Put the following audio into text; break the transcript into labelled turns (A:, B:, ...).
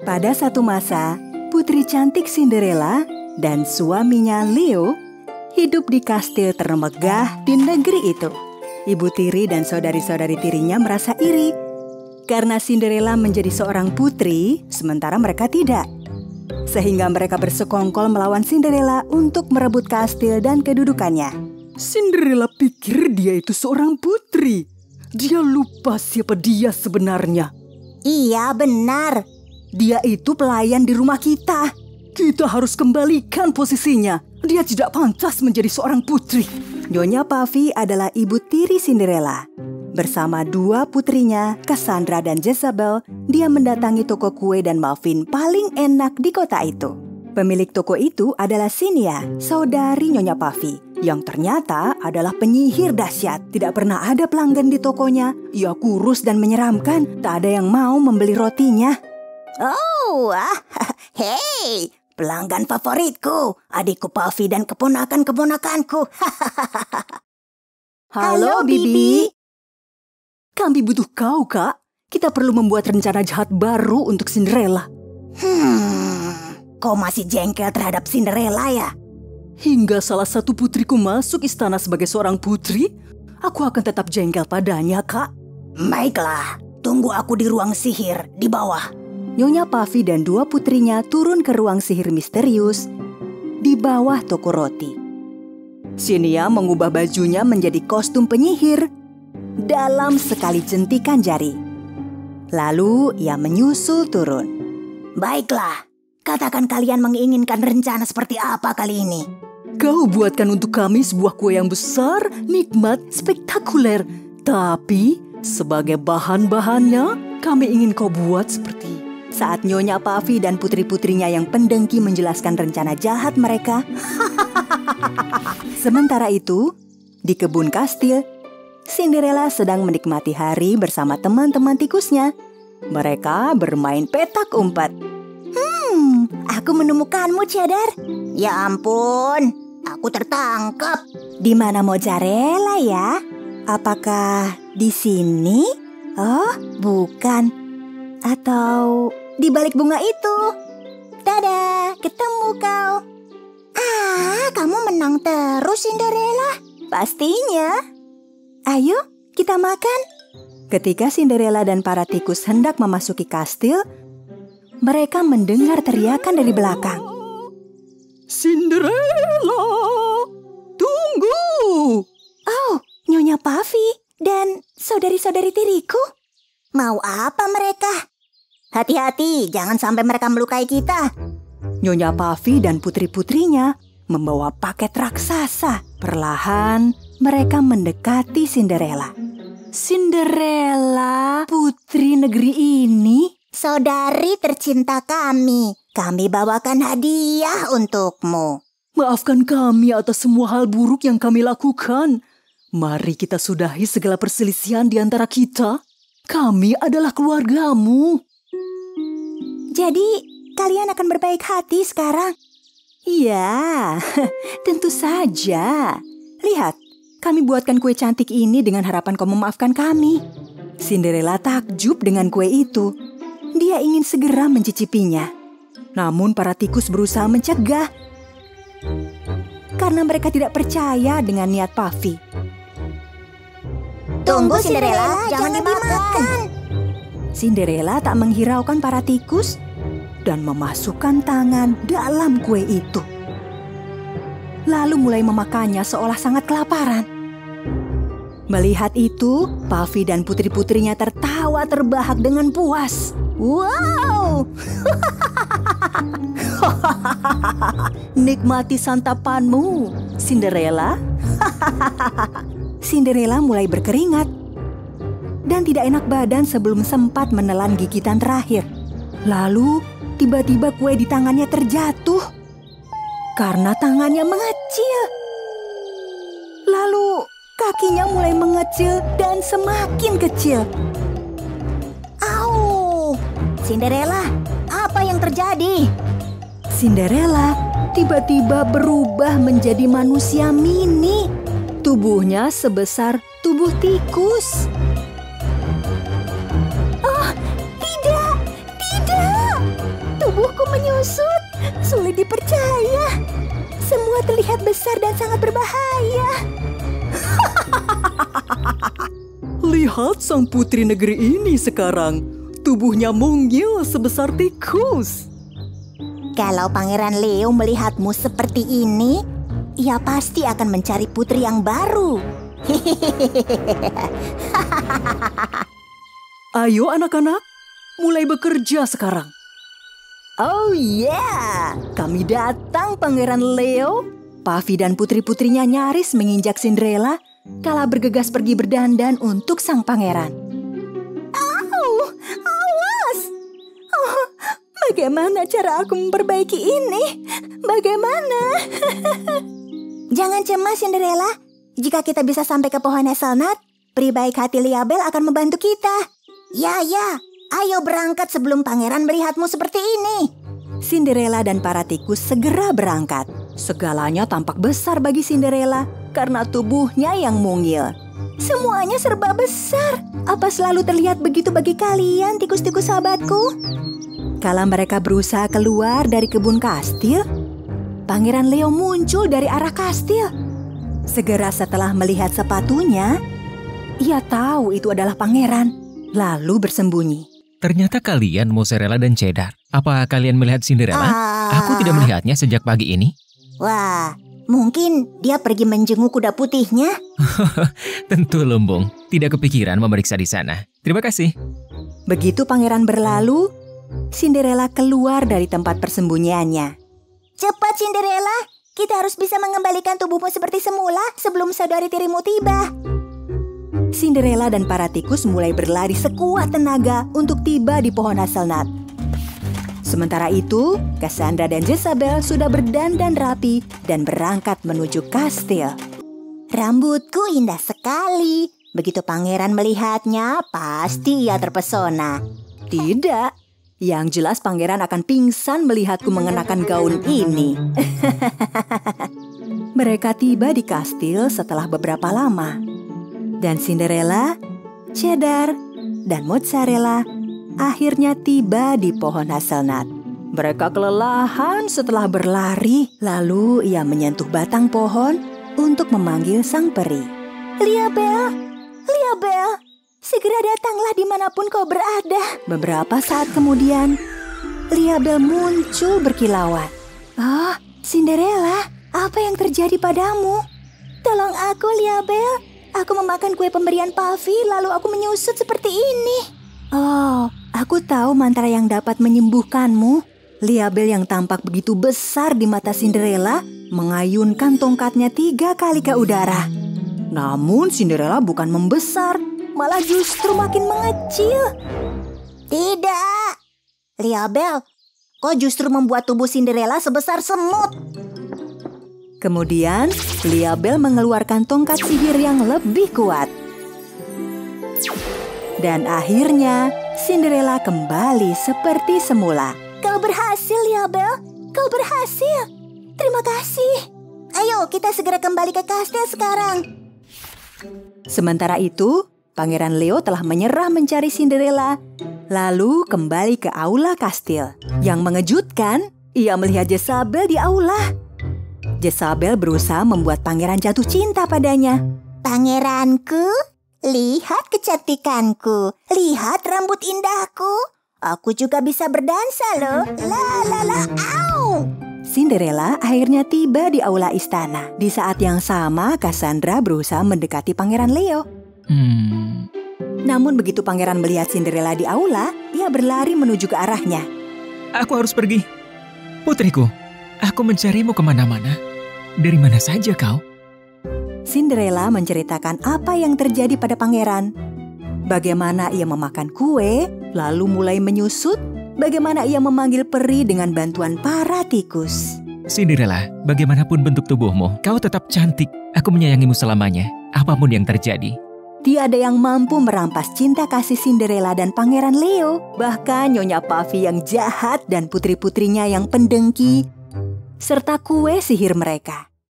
A: Pada satu masa, putri cantik Cinderella dan suaminya Leo hidup di kastil termegah di negeri itu. Ibu tiri dan saudari-saudari tirinya merasa iri karena Cinderella menjadi seorang putri, sementara mereka tidak. Sehingga mereka bersekongkol melawan Cinderella untuk merebut kastil dan kedudukannya.
B: Cinderella pikir dia itu seorang putri. Dia lupa siapa dia sebenarnya.
C: Iya, benar.
A: Dia itu pelayan di rumah kita.
B: Kita harus kembalikan posisinya. Dia tidak pantas menjadi seorang putri.
A: Nyonya Puffy adalah ibu tiri Cinderella. Bersama dua putrinya, Cassandra dan Jezebel, dia mendatangi toko kue dan muffin paling enak di kota itu. Pemilik toko itu adalah Sinia, saudari Nyonya Puffy, yang ternyata adalah penyihir dahsyat. Tidak pernah ada pelanggan di tokonya. Ia kurus dan menyeramkan, tak ada yang mau membeli rotinya.
C: Oh, hei, pelanggan favoritku, adikku Puffy dan keponakan-keponakanku.
A: Halo, Bibi.
B: Kami butuh kau, Kak. Kita perlu membuat rencana jahat baru untuk Cinderella.
C: Kau masih jengkel terhadap Cinderella ya?
B: Hingga salah satu putriku masuk istana sebagai seorang putri, aku akan tetap jengkel padanya, Kak.
C: Baiklah, tunggu aku di ruang sihir di bawah.
A: Nyonya Puffy dan dua putrinya turun ke ruang sihir misterius di bawah toko roti. Sinia mengubah bajunya menjadi kostum penyihir dalam sekali jentikan jari. Lalu ia menyusul turun.
C: Baiklah, katakan kalian menginginkan rencana seperti apa kali ini?
B: Kau buatkan untuk kami sebuah kue yang besar, nikmat, spektakuler. Tapi sebagai bahan-bahannya, kami ingin kau buat seperti...
A: Saat Nyonya Puffy dan putri-putrinya yang pendengki menjelaskan rencana jahat mereka. Sementara itu, di kebun kastil, Cinderella sedang menikmati hari bersama teman-teman tikusnya. Mereka bermain petak umpet.
C: Aku menemukanmu, Cheddar. Ya ampun, aku tertangkap.
A: Di mana mozzarella ya? Apakah di sini? Oh, bukan. Atau di balik bunga itu?
C: Dadah, ketemu kau. Kamu menang terus, Cinderella.
A: Pastinya. Ayo, kita makan. Ketika Cinderella dan para tikus hendak memasuki kastil, mereka mendengar teriakan dari belakang.
B: Cinderella, tunggu!
A: Oh, Nyonya Puffy dan saudari-saudari tiriku.
C: Mau apa mereka? Hati-hati, jangan sampai mereka melukai kita.
A: Nyonya Puffy dan putri-putrinya membawa paket raksasa. Perlahan, mereka mendekati Cinderella. Cinderella, putri negeri ini.
C: Saudari tercinta kami bawakan hadiah untukmu.
B: Maafkan kami atas semua hal buruk yang kami lakukan. Mari kita sudahi segala perselisihan di antara kita. Kami adalah keluargamu.
A: Jadi, kalian akan berbaik hati sekarang? Iya, tentu saja. Lihat, kami buatkan kue cantik ini dengan harapan kau memaafkan kami. Cinderella takjub dengan kue itu. Dia ingin segera mencicipinya. Namun para tikus berusaha mencegah. Karena mereka tidak percaya dengan niat Puffy.
C: Tunggu, Cinderella, jangan dimakan.
A: Cinderella tak menghiraukan para tikus dan memasukkan tangan dalam kue itu. Lalu mulai memakannya seolah sangat kelaparan. Melihat itu, Puffy dan putri-putrinya tertawa terbahak dengan puas. Wow! Nikmati santapanmu, Cinderella. Cinderella mulai berkeringat dan tidak enak badan sebelum sempat menelan gigitan terakhir. Lalu tiba-tiba kue di tangannya terjatuh karena tangannya mengecil. Lalu kakinya mulai mengecil dan semakin kecil.
C: Au! Cinderella, apa yang terjadi?
A: Cinderella tiba-tiba berubah menjadi manusia mini. Tubuhnya sebesar tubuh tikus. Oh, tidak, tidak.
C: tubuhku menyusut. Sulit dipercaya. Semua terlihat besar dan sangat berbahaya.
B: Lihat sang putri negeri ini sekarang. Tubuhnya mungil sebesar tikus.
C: Kalau Pangeran Leo melihatmu seperti ini, ia pasti akan mencari putri yang baru.
B: Ayo anak-anak, mulai bekerja sekarang.
A: Oh yeah, kami datang Pangeran Leo. Puffy dan putri-putrinya nyaris menginjak Cinderella kala bergegas pergi berdandan untuk sang pangeran.
C: Awas! Oh, bagaimana cara aku memperbaiki ini? Bagaimana? Jangan cemas, Cinderella. Jika kita bisa sampai ke pohon hazelnut, peri baik hati Liabel akan membantu kita. Ya, ayo berangkat sebelum pangeran melihatmu seperti ini.
A: Cinderella dan para tikus segera berangkat. Segalanya tampak besar bagi Cinderella karena tubuhnya yang mungil.
C: Semuanya serba besar. Apa selalu terlihat begitu bagi kalian, tikus-tikus sahabatku?
A: Kala mereka berusaha keluar dari kebun kastil, Pangeran Leo muncul dari arah kastil. Segera setelah melihat sepatunya, ia tahu itu adalah pangeran, lalu bersembunyi.
D: Ternyata kalian mozzarella dan cheddar. Apa kalian melihat Cinderella? Aku tidak melihatnya sejak pagi ini.
C: Wah, mungkin dia pergi menjenguk kuda putihnya.
D: Tentu Lumbung, tidak kepikiran memeriksa di sana. Terima kasih.
A: Begitu pangeran berlalu, Cinderella keluar dari tempat persembunyiannya.
C: Cepat Cinderella, kita harus bisa mengembalikan tubuhmu seperti semula sebelum saudari tirimu tiba.
A: Cinderella dan para tikus mulai berlari sekuat tenaga untuk tiba di pohon hazelnut. Sementara itu, Cassandra dan Jezabel sudah berdandan rapi dan berangkat menuju kastil.
C: Rambutku indah sekali. Begitu pangeran melihatnya, pasti ia terpesona.
A: Tidak, yang jelas pangeran akan pingsan melihatku mengenakan gaun ini. Mereka tiba di kastil setelah beberapa lama. Dan Cinderella, cheddar, dan mozzarella akhirnya tiba di pohon hazelnut. Mereka kelelahan setelah berlari, lalu ia menyentuh batang pohon untuk memanggil sang peri.
C: Liabel, segera datanglah dimanapun kau berada.
A: Beberapa saat kemudian, Liabel muncul berkilauan.
C: Oh, Cinderella, apa yang terjadi padamu? Tolong aku, Liabel. Aku memakan kue pemberian Puffy, lalu aku menyusut seperti ini.
A: Oh, aku tahu mantra yang dapat menyembuhkanmu. Liabel yang tampak begitu besar di mata Cinderella mengayunkan tongkatnya 3 kali ke udara. Namun Cinderella bukan membesar, malah justru makin mengecil.
C: Tidak, Liabel, kau justru membuat tubuh Cinderella sebesar semut.
A: Kemudian, Liabel mengeluarkan tongkat sihir yang lebih kuat. Dan akhirnya, Cinderella kembali seperti semula.
C: Kau berhasil, Liabel. Kau berhasil. Terima kasih. Ayo, kita segera kembali ke kastil sekarang.
A: Sementara itu, Pangeran Leo telah menyerah mencari Cinderella, lalu kembali ke aula kastil. Yang mengejutkan, ia melihat Jezabel di aula. Jezabel berusaha membuat pangeran jatuh cinta padanya.
C: Pangeranku, lihat kecantikanku, lihat rambut indahku. Aku juga bisa berdansa loh. La, au!
A: Cinderella akhirnya tiba di aula istana. Di saat yang sama, Cassandra berusaha mendekati Pangeran Leo. Namun begitu pangeran melihat Cinderella di aula, ia berlari menuju ke arahnya.
D: Aku harus pergi. Putriku, aku mencarimu kemana-mana. Dari mana saja kau?
A: Cinderella menceritakan apa yang terjadi pada pangeran. Bagaimana ia memakan kue, lalu mulai menyusut. Bagaimana ia memanggil peri dengan bantuan para tikus.
D: Cinderella, bagaimanapun bentuk tubuhmu, kau tetap cantik. Aku menyayangimu selamanya, apapun yang terjadi.
A: Tiada yang mampu merampas cinta kasih Cinderella dan Pangeran Leo. Bahkan Nyonya Puffy yang jahat dan putri-putrinya yang pendengki, serta kue sihir mereka.